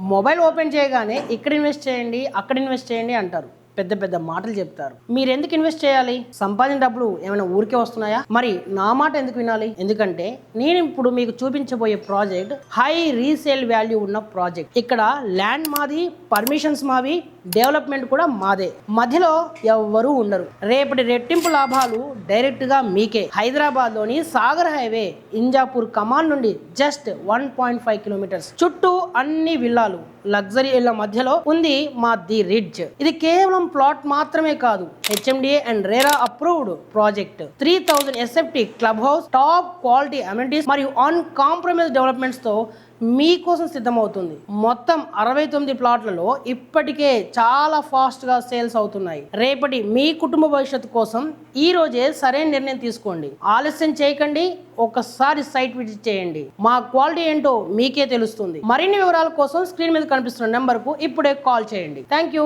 Mobile open చేయగానే ఇక్కడ invest చేయండి, అక్కడ ఇన్వెస్ట్ చేయండి అంటారు. పెద్ద పెద్ద మాటలు చెప్తారు. మీరు ఎందుకు ఇన్వెస్ట్ చేయాలి? సంపాదించిన డబ్బులు ఏమైనా ఊరికే వస్తున్నాయా? మరి నా మాట ఎందుకు వినాలి? ఎందుకంటే నేను ఇప్పుడు మీకు చూపించబోయే ప్రాజెక్ట్ హై రీసేల్ వాల్యూ ఉన్న ప్రాజెక్ట్. ఇక్కడ ల్యాండ్ మాది, పర్మిషన్స్ మావి, డెవలప్మెంట్ కూడా మాదే. మధ్యలో ఎవ్వరూ ఉండరు. రేపటి రెట్టింపు లాభాలు డైరెక్ట్ గా మీకే. హైదరాబాద్ లోని సాగర్ హైవే ఇంజాపూర్ కమాన్ నుండి జస్ట్ 1.5 కిలోమీటర్స్. చుట్టూ అన్ని విల్లాలు, లగ్జరీ ఇళ్ల మధ్యలో ఉంది మా ది రిడ్జ్. ఇది కేవలం ప్లాట్ మాత్రమే కాదు, HMDA and RERA approved project. 3000 SFT club house, top quality amenities మరియు అన్కాంప్రమైజ్ డెవలప్మెంట్స్ తో మీకోసం సిద్ధమవుతుంది. మొత్తం 69 ప్లాట్లలో ఇప్పటికే చాలా ఫాస్ట్ గా సేల్స్ అవుతున్నాయి. రేపటి మీ కుటుంబ భవిష్యత్తు కోసం ఈ రోజే సరైన నిర్ణయం తీసుకోండి. ఆలస్యం చేయకండి, ఒకసారి సైట్ విజిట్ చేయండి. మా క్వాలిటీ ఏంటో మీకే తెలుస్తుంది. మరిన్ని వివరాల కోసం స్క్రీన్ మీద కనిపిస్తున్న నెంబర్ కు ఇప్పుడే కాల్ చేయండి. Thank you.